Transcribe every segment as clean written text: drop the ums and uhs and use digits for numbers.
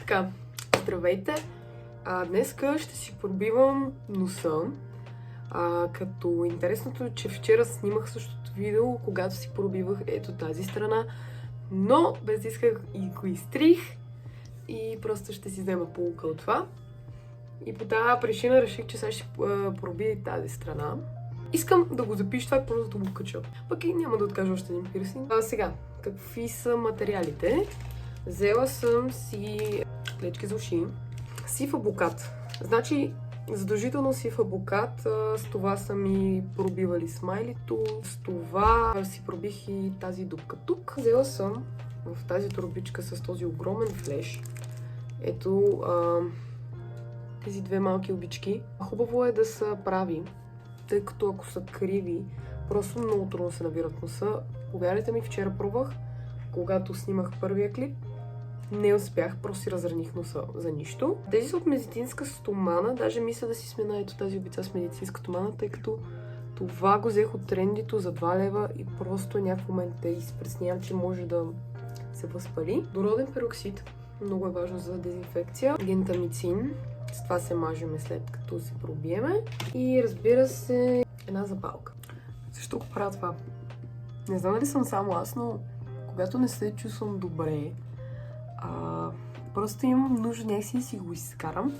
Така, здравейте! Днес ще си пробивам носа. Като интересното е, че вчера снимах същото видео, когато си пробивах ето тази страна, но без да исках и го изтрих и просто ще си взема полука от това. И по тази причина реших, че сега ще пробия тази страна. Искам да го запиша това, просто да го кача. Пък и няма да откажа още един пирсинг. Сега, какви са материалите? Взела съм си клечки за уши. Сив абокат. Значи, задължително сив абокат. С това са ми пробивали смайлито. С това си пробих и тази дупка тук. Взела съм в тази турбичка с този огромен флеш. Ето тези две малки обички. Хубаво е да са прави, тъй като ако са криви, просто много трудно се набират носа. Повярвайте ми, вчера пробвах, когато снимах първия клип. Не успях, просто си разраних носа за нищо. Тези са от медицинска стомана, даже мисля да си смена ето тази обица с медицинска стомана, тъй като това го взех от трендито за 2 лева и просто някакъв момент те изпреснявам, че може да се възпали. Водороден пероксид, много е важно за дезинфекция. Гентамицин, с това се мажеме след като се пробиеме. И разбира се, една запалка. Защо го правя това? Не знам дали съм само аз, но когато не се чувствам добре, просто имам нужда някакси да си го изкарам.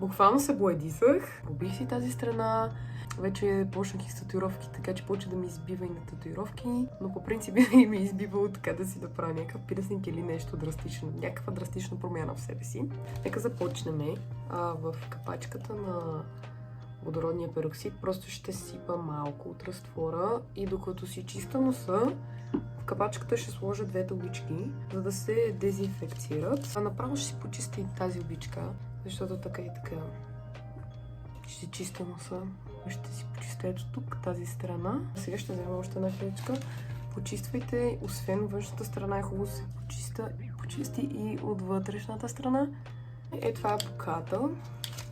Буквално се боядисах. Пробих си тази страна. Вече почнах и с татуировки, така че почва да ми избива и на татуировки. Но по принцип и ми избивало така да си направя някакъв пирсинг или нещо драстично. Някаква драстична промяна в себе си. Нека започнем. В капачката на водородния пероксид просто ще сипа малко от разтвора и докато си чиста носа, в капачката ще сложа двете обички, за да се дезинфекцират. Направо ще си почистя и тази обичка, защото така и така ще чистя носа. Ще си почистя ето тук, тази страна. Сега ще взема още една клечка. Почиствайте, освен външната страна е хубаво да се почисти и от вътрешната страна. Това е абоката.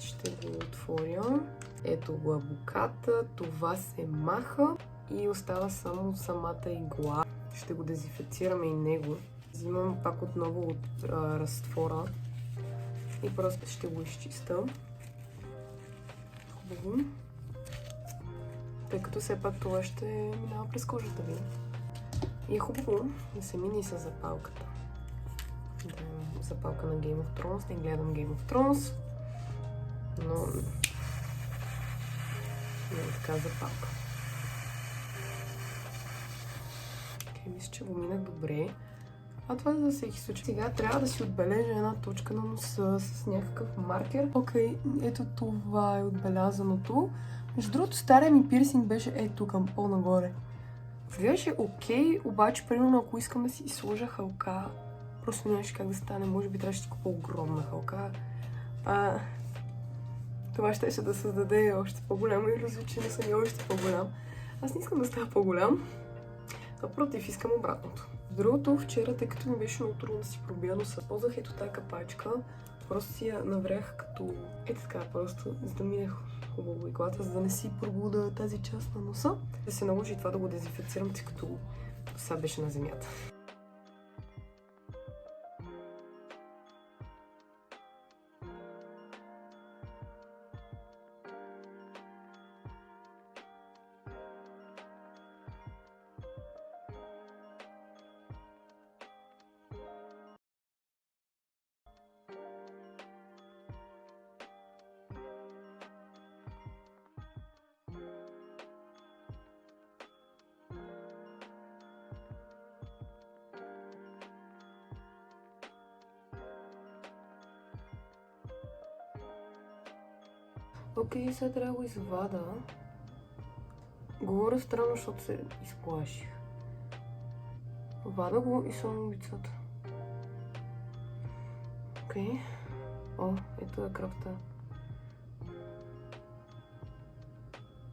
Ще го отворя. Ето го абоката. Това се маха и остава само самата игла. Ще го дезинфекцираме и него. Взимам пак отново от разтвора и просто ще го изчиста. Хубаво. Тъй като все пак това ще минава през кожата ви. И е хубаво да се мине и с запалката. Да, запалка на Game of Thrones. Не гледам Game of Thrones, но не е така запалка. Мисля, че го минах добре. Това е за всеки случай. Сега трябва да си отбележа една точка на носа с някакъв маркер. Окей, ето това е отбелязаното. Между другото, стария ми пирсинг беше ето към по-нагоре. Изглеждаше окей, обаче, примерно, ако искам да си сложа халка, просто нямаше как да стане. Може би трябваше да си купа огромна халка. Това ще да създаде още по-голямо и различие да съм и още по-голям. Аз не искам да става по-голям. Напротив, искам обратното. Другото, вчера, тъй като ми беше много трудно да си пробия носа, ползвах ето тази капачка, просто си я наврях като така, просто за да мине хубаво иглата, за да не си пробуда тази част на носа. Да се наложи това да го дезинфекцирам, тъй като сега беше на земята. Окей, сега трябва да го извада. Говоря странно, защото се изплаших. Вада го и съм обицата. Окей. Ето е кръвта.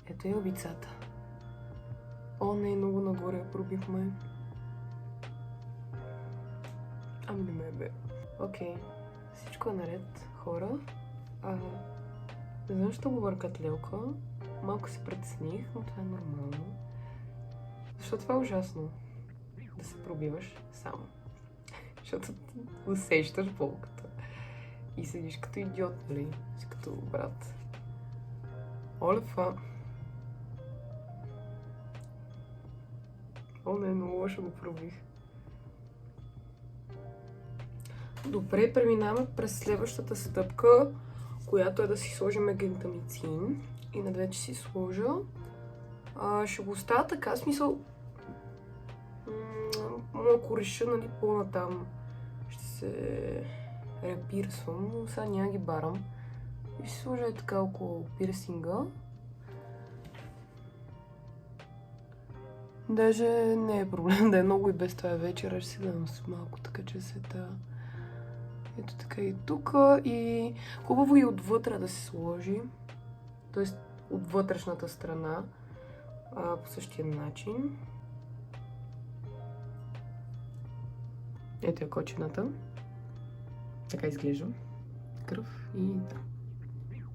Ето е обицата. Не е много нагоре, пробихме. Не ме бе. Окей. Всичко е наред, хора. Не знам, защо го бъркат лелка. Малко се притесних, но това е нормално. Защото това е ужасно. Да се пробиваш само. Защото усещаш болката. И седиш като идиот, нали? Си като брат. Оле, това. О, не, много лошо го пробих. Добре, преминаваме през следващата стъпка, която е да си сложим гентамицин. И на вече си сложа. Ще го оставя така, смисъл. Ако реша, нали, по-натам ще се репирсвам, но сега няма ги барам. И ще сложа е така около пирсинга. Даже не е проблем да е много и без това вечера, ще си дам с малко, така че се та. Ето така и тук. И хубаво и отвътре да се сложи. Тоест от вътрешната страна. По същия начин. Ето е кочината. Така изглежда. Кръв и да.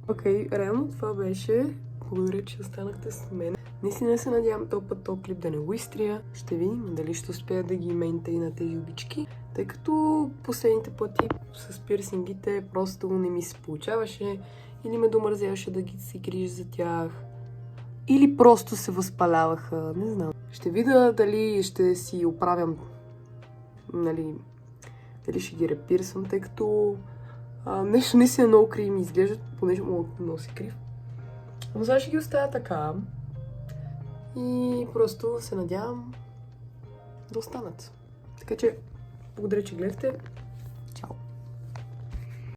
Окей, реално това беше. Благодаря, че останахте с мен. Наистина се надявам този път този клип да не го изтрия. Ще видим дали ще успея да ги мейнтейна тези обички. Тъй като последните пъти с пирсингите просто не ми се получаваше. Или ме домързяваше да ги си грижа за тях. Или просто се възпаляваха. Не знам. Ще видя дали ще си оправям. Нали, дали ще ги репирсвам, тъй като нещо не си е много крив ми изглеждат, понеже мога да носи крив. Но сега ще ги оставя така. И просто се надявам да останат. Така че, благодаря, че гледахте.